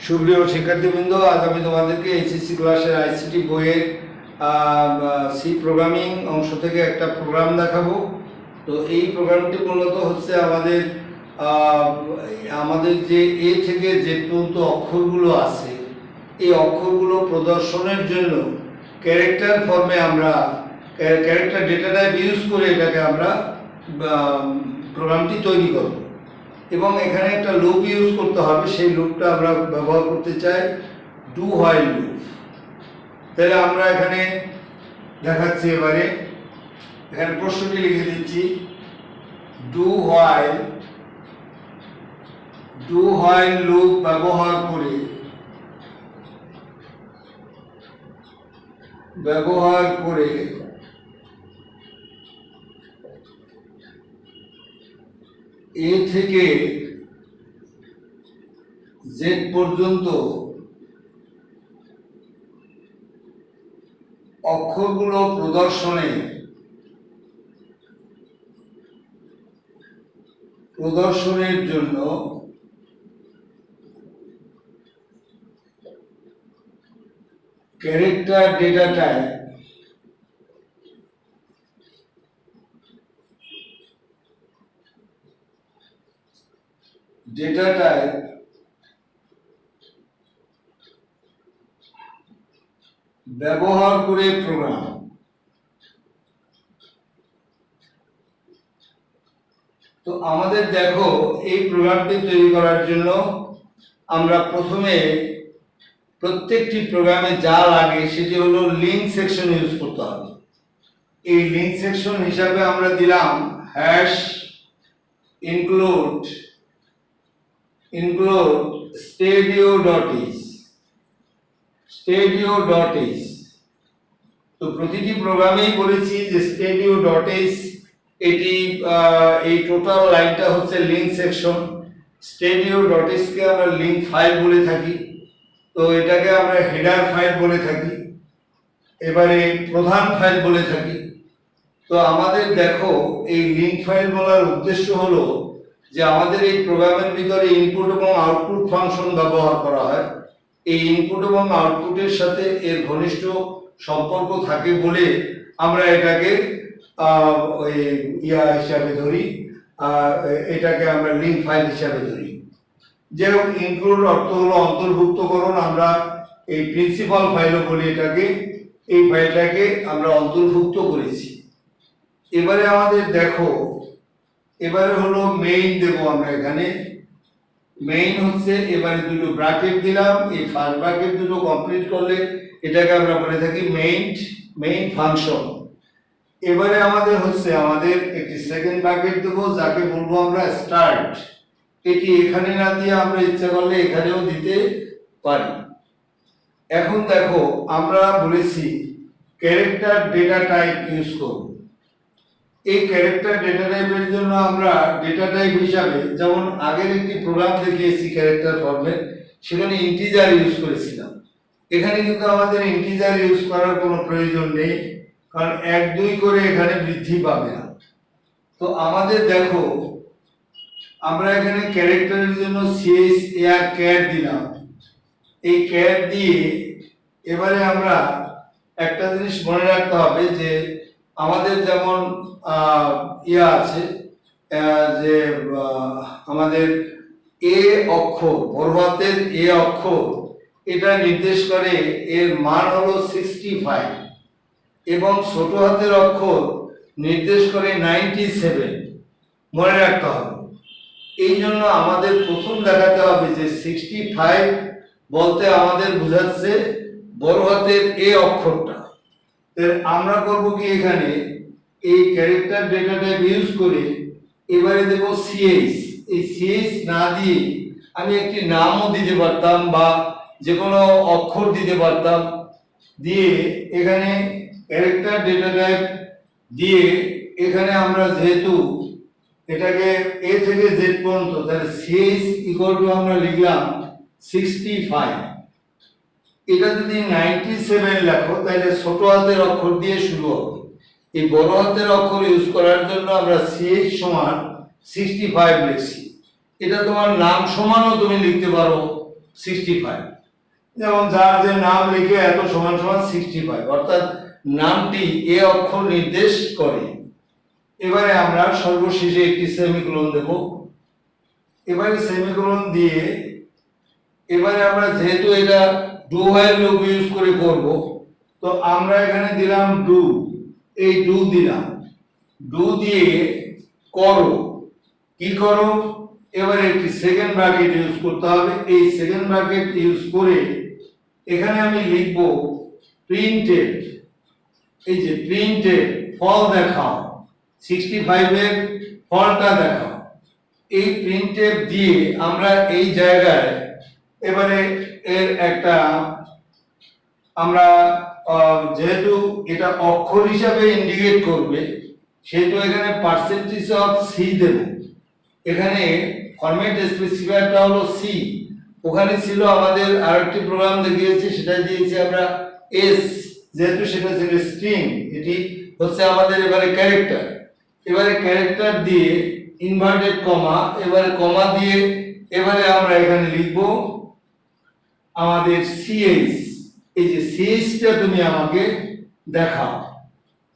সুপ্রিয় শিক্ষার্থীবৃন্দ, আজ আমি তোমাদেরকে এইচএসসি ক্লাসের আইসিটি বইয়ের সি প্রোগ্রামিং অংশ থেকে একটা প্রোগ্রাম দেখাবো। তো এই প্রোগ্রামটি মূলত হচ্ছে আমাদের যে এ থেকে জেড পর্যন্ত অক্ষরগুলো আছে, এই অক্ষরগুলো প্রদর্শনের জন্য ক্যারেক্টার ফর্মে আমরা ক্যারেক্টার ডেটা টাইপ ইউজ করে এটাকে আমরা প্রোগ্রামটি তৈরি করব এবং এখানে একটা লুপ ইউজ করতে হবে। সেই লুপটা আমরা ব্যবহার করতে চাই ডু হোয়াইল লুপ। তাহলে আমরা এখানে দেখাচ্ছি, এখানে প্রশ্নটি লিখে দিচ্ছি, ডু হোয়াইল লুপ ব্যবহার করে এ থেকে জেড পর্যন্ত অক্ষরগুলো প্রদর্শনের জন্য ক্যারেক্টার ডেটা টাইপ ব্যবহার করে প্রোগ্রাম। তো আমাদের দেখো, এই প্রোগ্রামটি তৈরি করার জন্য আমরা প্রথমে প্রত্যেকটি প্রোগ্রামে যা লাগে সেটি হলো লিঙ্ক সেকশন ইউজ করতে হবে। এই লিঙ্ক সেকশন হিসাবে আমরা দিলাম হ্যাশ ইনক্লুড stadio.h। তো প্রতিটি প্রোগ্রামেই বলেছি যে stadio.h এটি এই টোটাল লাইনটা হচ্ছে লিঙ্ক সেকশন। stadio.h কে আমরা লিঙ্ক ফাইল বলে থাকি, তো এটাকে আমরা হেডার ফাইল বলে থাকি, এবারে প্রধান ফাইল বলে থাকি। তো আমাদের দেখো, এই লিঙ্ক ফাইল বলার উদ্দেশ্য হলো যে আমাদের এই প্রোগ্রামের ভিতরে ইনপুট এবং আউটপুট ফাংশন ব্যবহার করা হয়। এই ইনপুট এবং আউটপুটের সাথে এর ঘনিষ্ঠ সম্পর্ক থাকে বলে আমরা এটাকে ওই হিসাবে ধরি, এটাকে আমরা লিঙ্ক ফাইল হিসাবে ধরি। যেরকম ইনক্লুড অর্থ হলো অন্তর্ভুক্তকরণ, আমরা এই প্রিন্সিপাল ফাইলও বলি এটাকে। এই ফাইলটাকে আমরা অন্তর্ভুক্ত করেছি। এবারে আমাদের দেখো, এবারে হলো মেইন দেব আমরা এখানে। মেইন হচ্ছে, এবারে দুটো ব্র্যাকেট দিলাম, এই ফার্স্ট ব্র্যাকেট দুটো কমপ্লিট করলে এটাকে আমরা বলে থাকি মেইন ফাংশন। এবারে আমাদের একটি সেকেন্ড ব্র্যাকেট দেবো, যাকে বলবো আমরা স্টার্ট। এটি এখানে না দিয়ে আমরা ইচ্ছা করলে এখানেও দিতে পারি। এখন দেখো, আমরা বলেছি ক্যারেক্টার ডেটা টাইপ ইউজ করব। এই ক্যারেক্টার ডেটা টাইপের জন্য আমরা ডেটা টাইপ হিসাবে, যেমন আগের একটি প্রোগ্রাম দেখিয়েছি ক্যারেক্টার ফর্মে, সেখানে ইন্টিজার ইউজ করেছিলাম। এখানে কিন্তু আমাদের ইন্টিজার ইউজ করার কোনো প্রয়োজন নেই, কারণ 1 2 করে এখানে বৃদ্ধি পাবে না। তো আমাদের দেখো, আমরা এখানে ক্যারেক্টারের জন্য char দিলাম। এই char দিয়ে এবারে আমরা একটা জিনিস মনে রাখতে হবে যে আমাদের যেমন আছে যে আমাদের এ অক্ষর, বড় হাতের এ অক্ষর, এটা নির্দেশ করে এর মান হলো 65 এবং ছোট হাতের অক্ষর নির্দেশ করে 97। মনে রাখতে হবে। এই জন্য আমাদের প্রথম দেখাতে হবে যে 65 বলতে আমাদের বোঝাচ্ছে বড় হাতের এ অক্ষরটা। আমরা করব কি, এখানে এই ক্যারেক্টার ডেটা টাইপ ইউজ করে এবারে দেব ch। এই ch না দিয়ে আমি একটি নামও দিতে পারতাম বা যে কোনো অক্ষর দিতে পারতাম। দিয়ে এখানে ক্যারেক্টার ডেটা টাইপ দিয়ে এখানে আমরা যেহেতু এটাকে এ থেকে জেড পর্যন্ত, তাহলে ch ইকুয়াল টু আমরা লিখলাম 65। এটা যদি 97 লেখো তাহলে ছোট হাতের অক্ষর দিয়ে শুরু হবে। এই বড় হাতের অক্ষর ইউজ করার জন্য আমরা ch সমান 65 লিখছি। এটা তোমার নাম সমানও তুমি লিখতে পারো 65, যেমন যার যে নাম লিখে এত সমান সমান 65, অর্থাৎ নামটি এ অক্ষর নির্দেশ করে। এবারে আমরা সর্বশেষে একটি সেমিকোলন দেব। এবারে সেমিকোলন দিয়ে এবারে আমরা যেহেতু এটা ডু হোয়াইল লুপ ইউজ করে করব, তো আমরা এখানে দিলাম ডু, এই ডু দিলাম, ডু দিয়ে করো, কি করো, এবারে একটি সেকেন্ড ব্র্যাকেট ইউজ করতে হবে। এই সেকেন্ড ব্র্যাকেট ইউজ করে এখানে আমি লিখব প্রিন্টেড, এই যে প্রিন্টেড ফল দেখাও, 65 এর ফলটা দেখাও। এই প্রিন্টেড দিয়ে আমরা এই জায়গায় এবারে এর একটা আমরা যেহেতু এটা অক্ষর হিসাবে ইন্ডিকেট করবে, সেহেতু এখানে পার্সেন্টেজ অফ সি দেব। এখানে ফরম্যাট স্পেসিফায়ারটা হলো সি, ওখানে ছিল আমাদের আরেকটি প্রোগ্রাম দেখিয়েছি, সেটা দিয়েছি আমরা এস, যেহেতু সেটা ছিল স্ট্রিং, এটি হচ্ছে আমাদের এবারে ক্যারেক্টার। এবারে ক্যারেক্টার দিয়ে ইনভার্টেড কমা, এবারে কমা দিয়ে এবারে আমরা এখানে লিখব আমাদের সিএইচ। এই যে সিএইচটা তুমি আমাকে দেখাও,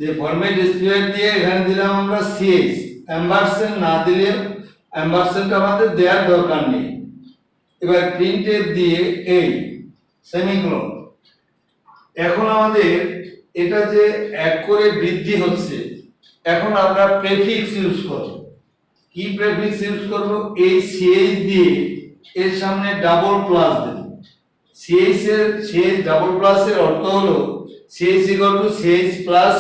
যে ফরম্যাট স্পেসিফায়ার দিয়ে এখানে দিলাম আমরা সিএইচ, এম্বারসেন্ট না দিলে এম্বারসেন্ট আমাদের দেওয়ার দরকার নেই। এবার প্রিন্টএফ দিয়ে এই সেমিকোলন। এখন আমাদের এটা যে এক করে বৃদ্ধি হচ্ছে, এখন আমরা প্রেফিক্স ইউজ করব। কি প্রেফিক্স ইউজ করব? এই সিএইচ দিয়ে এর সামনে ডাবল প্লাস দেব। সিএইচ ডাবল প্লাস এর অর্থ হলো ch equal to ch plus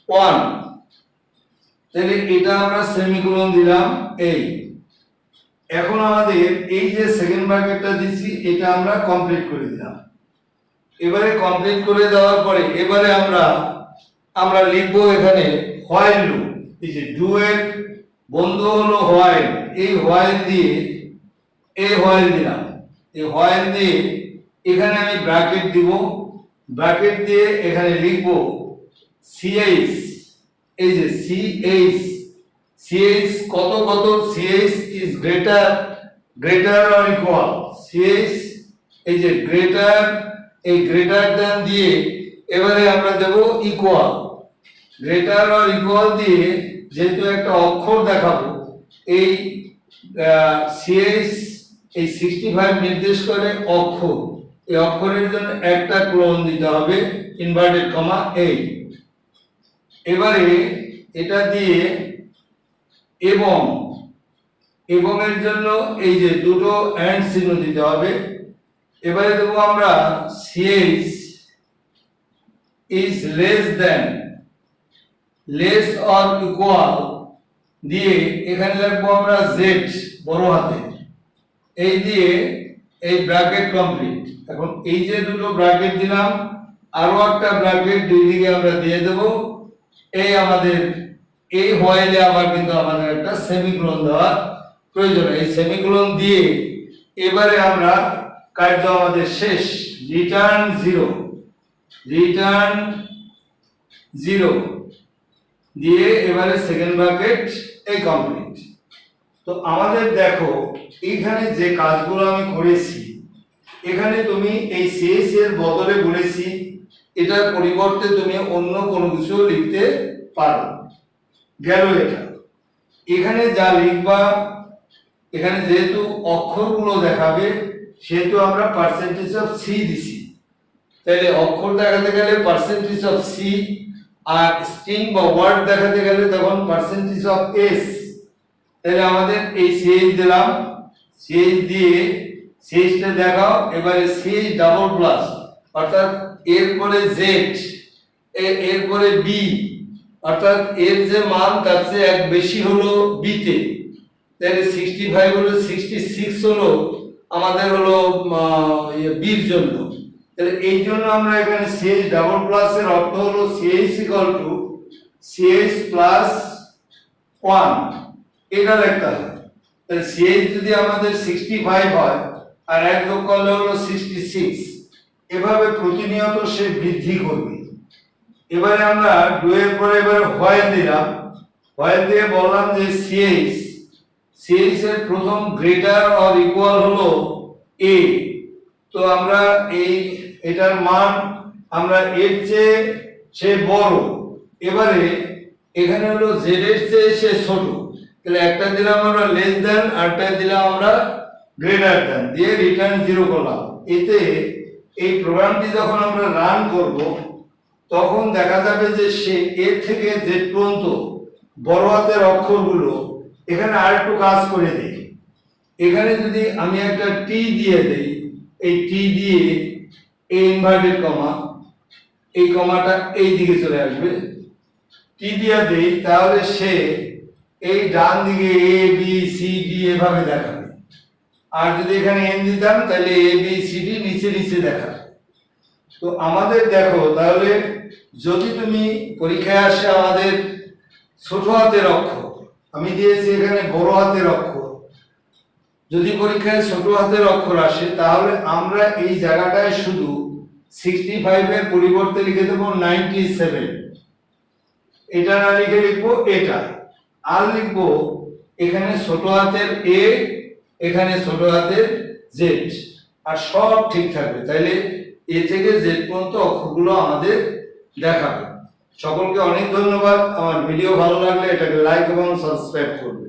1। তাহলে এটা আমরা সেমিকোলন দিলাম এই। এখন আমাদের এই যে সেকেন্ড ব্র্যাকেটটা দিছি, এটা আমরা কমপ্লিট করে দিলাম। এবারে কমপ্লিট করে দেওয়ার পরে এবারে আমরা লিখব এখানে হোয়াইল লুপ। এই যে ডু এর বন্ধু হলো হোয়াইল, এই হোয়াইল দিয়ে এই হোয়াইল দিলাম, এই হোয়াইল দিয়ে এখানে আমি ব্র্যাকেট দিব, ব্র্যাকেট দিয়ে এখানে লিখব সিএইচ। এই যে সিএইচ কত কত, ch is greater or equal, ch এই যে গ্রেটার, এই গ্রেটার দেন দিয়ে এবারে আমরা দেব ইকুয়াল, গ্রেটার অর ইকুয়াল দিয়ে যেহেতু একটা অক্ষর দেখাবো, এই সিএইচ এই 65 নির্দেশ করে অক্ষর, এই অক্ষরের জন্য একটা ক্লোন দিতে হবে, ইনভার্টেড কমা এই। এবারে এটা দিয়ে এবং এর জন্য এই যে দুটো এন্ড চিহ্ন দিতে হবে। এবারে দেবো আমরা ch is less or equal দিয়ে এখানে লিখবো আমরা জেড বড় হাতে, এই দিয়ে এই ব্র্যাকেট কমপ্লিট। এখন এই যে দুটো ব্র্যাকেট দিলাম, আরো একটা ব্র্যাকেট দুই দিকে আমরা দিয়ে দেব। এই আমাদের এই হোয়াইলে আবার কিন্তু আমাদের একটা সেমিকোলন দেওয়ার প্রয়োজন। এই সেমিকোলন দিয়ে এবারে আমরা কার্য আমাদের শেষ, রিটার্ন 0 দিয়ে এবারে সেকেন্ড ব্র্যাকেট এই কমপ্লিট। তো আমাদের দেখো এইখানে যে কাজগুলো আমি করেছি, এখানে তুমি এই সিএস এর বদলে বলেছি এটার পরিবর্তে তুমি অন্য কোনো কিছু লিখতে পারো। গেল এটা। এখানে যা লিখবা, এখানে যেহেতু অক্ষরগুলো দেখাবে সেহেতু আমরা পার্সেন্টেজ অফ সি দিছি, তাহলে অক্ষর দেখাতে গেলে পার্সেন্টেজ অফ সি, আর স্ট্রিং বা ওয়ার্ড দেখাতে গেলে তখন পার্সেন্টেজ অফ এস। তাহলে আমাদের এই সিএইচ দিলাম, সিএইচ দিয়ে সিএইচটা দেখাও, এবারে সিএইচ ডাবল প্লাস অর্থাৎ এরপরে জেড, এরপরে বি, অর্থাৎ এর যে মান তার চেয়ে এক বেশি হলো বি তে। তাহলে 65 হলো 66 হলো আমাদের হলো বির জন্য। তাহলে এই জন্য আমরা এখানে সিএইচ ডাবল প্লাস এর অর্থ হলো ch equal to ch plus 1, এটা লিখতে হবে। তাহলে সিএইচ যদি আমাদের 65 হয় আর এক যোগ করলে হলো 66, এভাবে প্রতিনিয়ত সে বৃদ্ধি করবে। এবারে আমরা ডু এর পরে এবারে হোয়াইল দিলাম, হোয়াইল দিয়ে বললাম যে সিএইচ এর প্রথম গ্রেটার অর ইকুয়াল হলো এ, তো আমরা এটার মান আমরা এর চেয়ে সে বড়, এবারে এখানে হলো জেড এর চেয়ে সে ছোট, তাহলে একটা দিলাম আমরা লেস দেন, আরটা দিলাম আমরা গ্রেটার দেন, দিয়ে রিটার্ন 0 করলাম। এতে এই প্রোগ্রামটি যখন আমরা রান করব তখন দেখা যাবে যে সে এর থেকে জেড পর্যন্ত বড় হাতের অক্ষরগুলো এখানে আর একটু কাজ করে দেয়। এখানে যদি আমি একটা টি দিয়ে দেই, এই টি দিয়ে এই ইনভার্টেড কমা, এই কমাটা এই দিকে চলে আসবে, টি দিয়ে দেই, তাহলে সে এই ডান দিকে এ বি সি ডি এভাবে দেখাবে। আর যদি এখানে এন দিতাম তাহলে এ বি সি ডি নিচে নিচে দেখাবে। তো আমাদের দেখো, তাহলে যদি তুমি পরীক্ষায় আসে আমাদের ছোট হাতের অক্ষর, আমি দিয়েছি এখানে বড় হাতের অক্ষর, যদি পরীক্ষায় ছোট হাতের অক্ষর আসে তাহলে আমরা এই জায়গাটায় শুধু 65 এর পরিবর্তে লিখে দেবো 97, এটা না লিখে লিখবো এটা, আর লিখবো এখানে ছোট হাতের এ, এখানে ছোট হাতের জেড, আর সব ঠিক থাকবে। তাইলে এ থেকে জেড পর্যন্ত অক্ষরগুলো আমাদের দেখাবে। সকলকে অনেক ধন্যবাদ। আমার ভিডিও ভালো লাগলে এটাকে লাইক এবং সাবস্ক্রাইব করবে।